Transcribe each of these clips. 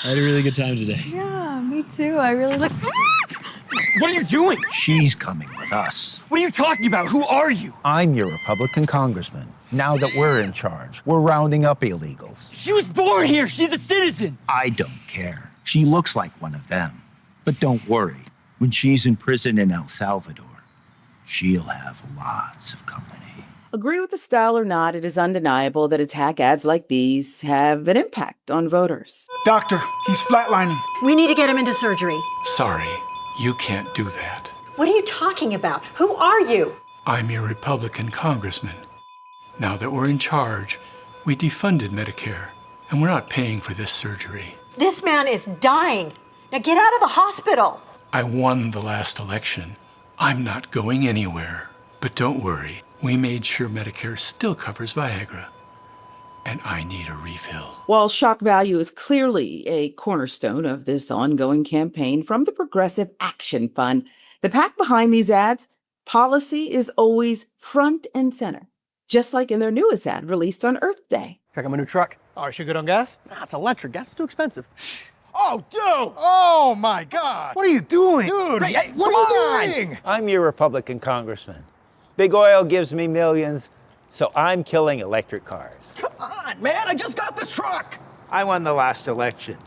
I had a really good time today. Yeah, me too. I really look. What are you doing? She's coming with us. What are you talking about? Who are you? I'm your Republican congressman. Now that we're in charge, we're rounding up illegals. She was born here. She's a citizen. I don't care. She looks like one of them. But don't worry. When she's in prison in El Salvador, she'll have lots of company. Agree with the style or not, it is undeniable that attack ads like these have an impact on voters. Doctor, he's flatlining. We need to get him into surgery. Sorry, you can't do that. What are you talking about? Who are you? I'm your Republican congressman. Now that we're in charge, we defunded Medicare, and we're not paying for this surgery. This man is dying. Now get out of the hospital. I won the last election. I'm not going anywhere. But don't worry, we made sure Medicare still covers Viagra. And I need a refill. While shock value is clearly a cornerstone of this ongoing campaign from the Progressive Action Fund, the pack behind these ads, policy is always front and center, just like in their newest ad released on Earth Day. Check out my new truck. Oh, is she good on gas? Nah, it's electric. Gas is too expensive. Oh, dude! Oh, my God! What are you doing? Dude, hey, what are you doing? I'm your Republican congressman. Big oil gives me millions, so I'm killing electric cars. Come on, man, I just got this truck! I won the last election.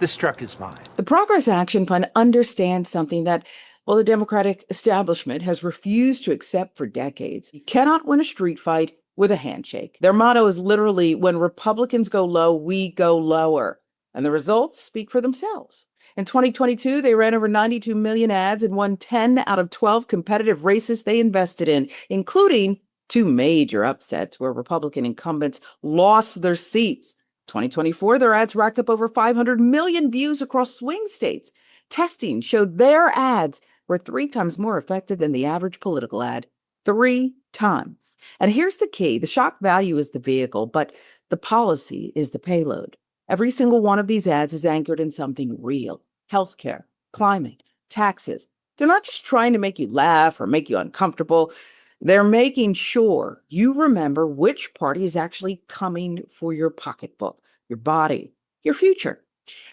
This truck is mine. The Progress Action Fund understands something that, well, the Democratic establishment has refused to accept for decades. You cannot win a street fight with a handshake. Their motto is literally, when Republicans go low, we go lower. And the results speak for themselves. In 2022, they ran over 92 million ads and won 10 out of 12 competitive races they invested in, including two major upsets where Republican incumbents lost their seats. 2024, their ads racked up over 500 million views across swing states. Testing showed their ads were 3 times more effective than the average political ad. 3 times. And here's the key. The shock value is the vehicle, but the policy is the payload. Every single one of these ads is anchored in something real. Healthcare, climate, taxes. They're not just trying to make you laugh or make you uncomfortable. They're making sure you remember which party is actually coming for your pocketbook, your body, your future.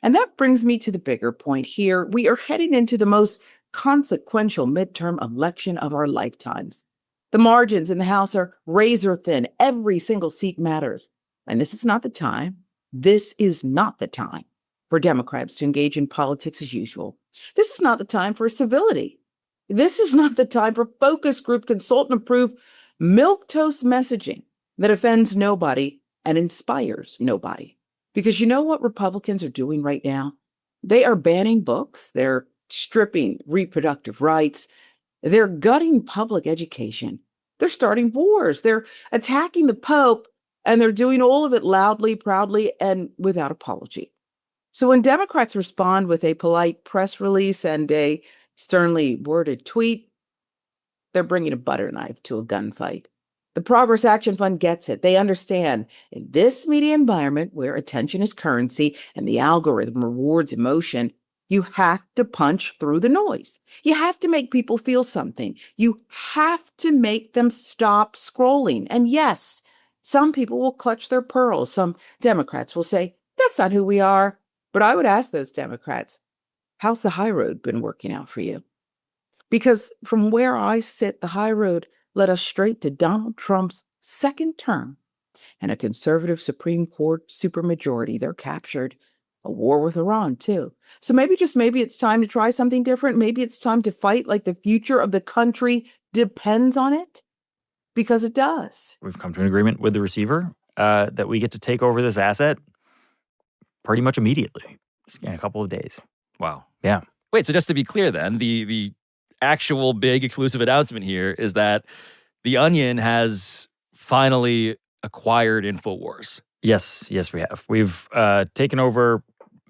And that brings me to the bigger point here. We are heading into the most consequential midterm election of our lifetimes. The margins in the House are razor thin. Every single seat matters. And this is not the time. This is not the time for Democrats to engage in politics as usual. This is not the time for civility. This is not the time for focus group, consult and approve milquetoast messaging that offends nobody and inspires nobody. Because you know what Republicans are doing right now? They are banning books. They're stripping reproductive rights. They're gutting public education. They're starting wars. They're attacking the Pope. And they're doing all of it loudly, proudly, and without apology. So when Democrats respond with a polite press release and a sternly worded tweet, they're bringing a butter knife to a gunfight. The Progress Action Fund gets it. They understand in this media environment where attention is currency and the algorithm rewards emotion, you have to punch through the noise. You have to make people feel something. You have to make them stop scrolling. And yes, some people will clutch their pearls. Some Democrats will say, that's not who we are. But I would ask those Democrats, how's the high road been working out for you? Because from where I sit, the high road led us straight to Donald Trump's second term and a conservative Supreme Court supermajority. They're captured. A war with Iran, too. So maybe, just maybe, it's time to try something different. Maybe it's time to fight like the future of the country depends on it. Because it does. We've come to an agreement with the receiver that we get to take over this asset pretty much immediately in a couple of days. Wow. Yeah. Wait, so just to be clear then, the actual big exclusive announcement here is that The Onion has finally acquired InfoWars. Yes, we have. We've taken over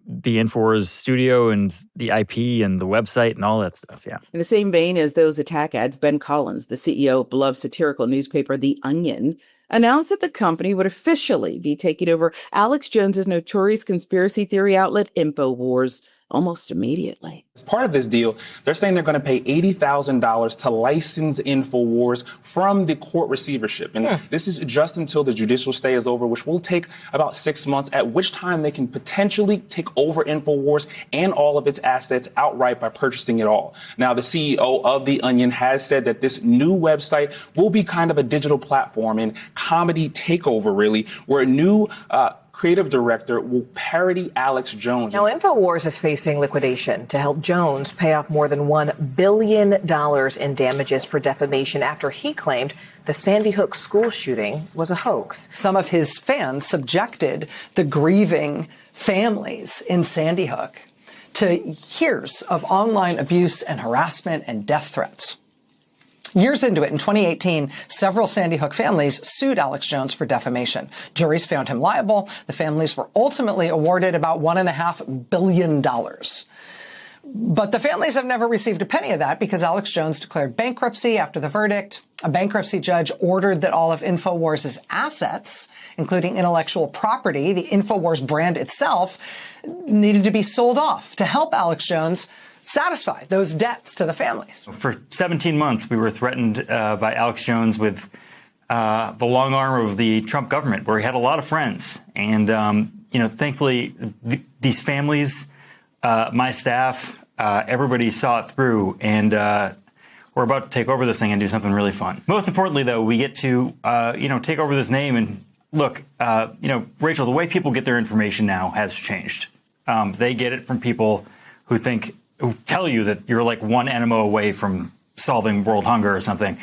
the InfoWars studio and the IP and the website and all that stuff, yeah. In the same vein as those attack ads, Ben Collins, the CEO of beloved satirical newspaper The Onion, announced that the company would officially be taking over Alex Jones's notorious conspiracy theory outlet InfoWars almost immediately. As part of this deal, they're saying they're going to pay $80,000 to license InfoWars from the court receivership. And this is just until the judicial stay is over, which will take about 6 months, at which time they can potentially take over InfoWars and all of its assets outright by purchasing it all. Now, the CEO of The Onion has said that this new website will be kind of a digital platform and comedy takeover, really, where a new creative director will parody Alex Jones. Now, InfoWars is facing liquidation to help Jones pay off more than $1 billion in damages for defamation after he claimed the Sandy Hook school shooting was a hoax. Some of his fans subjected the grieving families in Sandy Hook to years of online abuse and harassment and death threats. Years into it, in 2018, several Sandy Hook families sued Alex Jones for defamation. Juries found him liable. The families were ultimately awarded about $1.5 billion. But the families have never received a penny of that because Alex Jones declared bankruptcy after the verdict. A bankruptcy judge ordered that all of InfoWars' assets, including intellectual property, the InfoWars brand itself, needed to be sold off to help Alex Jones satisfy those debts to the families. For 17 months, we were threatened by Alex Jones with the long arm of the Trump government, where he had a lot of friends. And, thankfully, these families, my staff, everybody saw it through. And we're about to take over this thing and do something really fun. Most importantly, though, we get to, take over this name. And look, Rachel, the way people get their information now has changed. They get it from people who tell you that you're like one enema away from solving world hunger or something.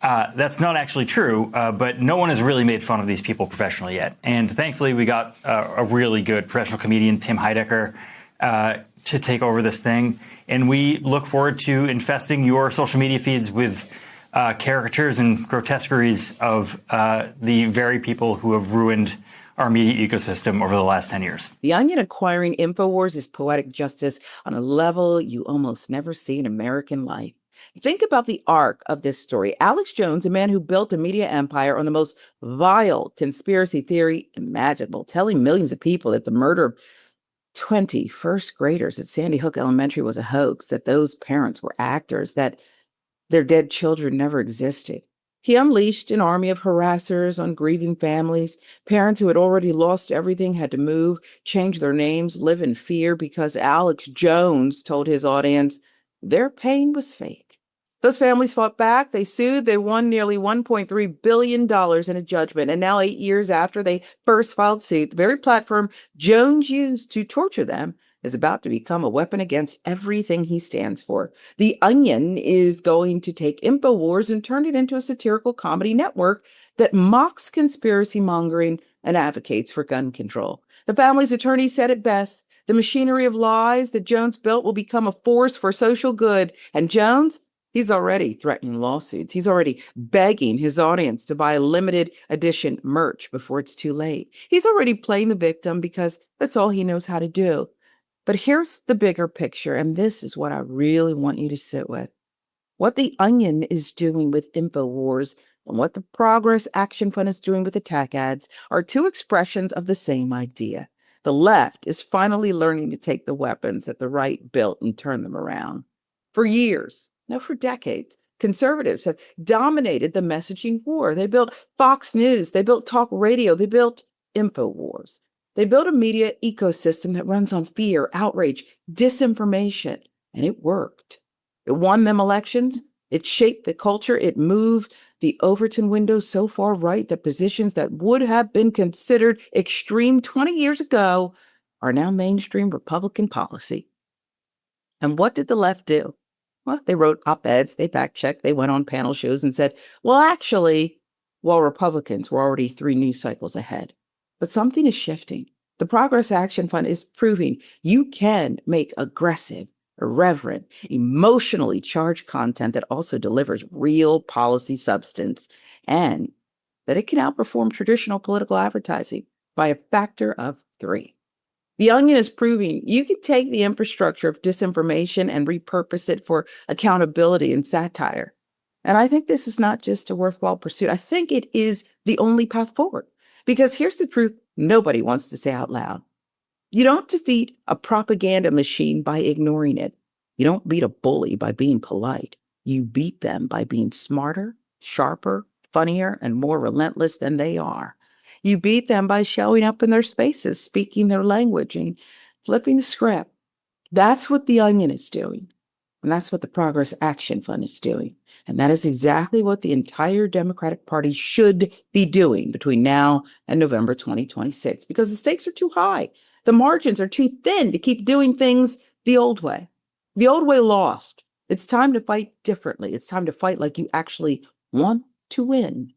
That's not actually true, but no one has really made fun of these people professionally yet. And thankfully, we got a really good professional comedian, Tim Heidecker, to take over this thing. And we look forward to infesting your social media feeds with caricatures and grotesqueries of the very people who have ruined our media ecosystem over the last 10 years. The Onion acquiring InfoWars is poetic justice on a level you almost never see in American life. Think about the arc of this story. Alex Jones, a man who built a media empire on the most vile conspiracy theory imaginable, telling millions of people that the murder of 20 first graders at Sandy Hook Elementary was a hoax, that those parents were actors, that their dead children never existed. He unleashed an army of harassers on grieving families. Parents who had already lost everything had to move, change their names, live in fear because Alex Jones told his audience their pain was fake. Those families fought back. They sued. They won nearly $1.3 billion in a judgment. And now, 8 years after they first filed suit, the very platform Jones used to torture them is about to become a weapon against everything he stands for. The Onion is going to take InfoWars and turn it into a satirical comedy network that mocks conspiracy mongering and advocates for gun control. The family's attorney said it best. The machinery of lies that Jones built will become a force for social good. And Jones, he's already threatening lawsuits. He's already begging his audience to buy limited edition merch before it's too late. He's already playing the victim because that's all he knows how to do. But here's the bigger picture, and this is what I really want you to sit with. What the Onion is doing with InfoWars and what the Progress Action Fund is doing with attack ads are two expressions of the same idea. The left is finally learning to take the weapons that the right built and turn them around. For years, no, for decades, conservatives have dominated the messaging war. They built Fox News, they built talk radio, they built InfoWars. They built a media ecosystem that runs on fear, outrage, disinformation, and it worked. It won them elections. It shaped the culture. It moved the Overton window so far right that positions that would have been considered extreme 20 years ago are now mainstream Republican policy. And what did the left do? Well, they wrote op-eds, they fact-checked, they went on panel shows and said, well, actually, while Republicans were already 3 news cycles ahead. But something is shifting. The Progress Action Fund is proving you can make aggressive, irreverent, emotionally charged content that also delivers real policy substance, and that it can outperform traditional political advertising by a factor of 3. The Onion is proving you can take the infrastructure of disinformation and repurpose it for accountability and satire. And I think this is not just a worthwhile pursuit. I think it is the only path forward. Because here's the truth nobody wants to say out loud. You don't defeat a propaganda machine by ignoring it. You don't beat a bully by being polite. You beat them by being smarter, sharper, funnier, and more relentless than they are. You beat them by showing up in their spaces, speaking their language, and flipping the script. That's what The Onion is doing. And that's what the Progress Action Fund is doing. And that is exactly what the entire Democratic Party should be doing between now and November 2026, because the stakes are too high. The margins are too thin to keep doing things the old way. The old way lost. It's time to fight differently. It's time to fight like you actually want to win.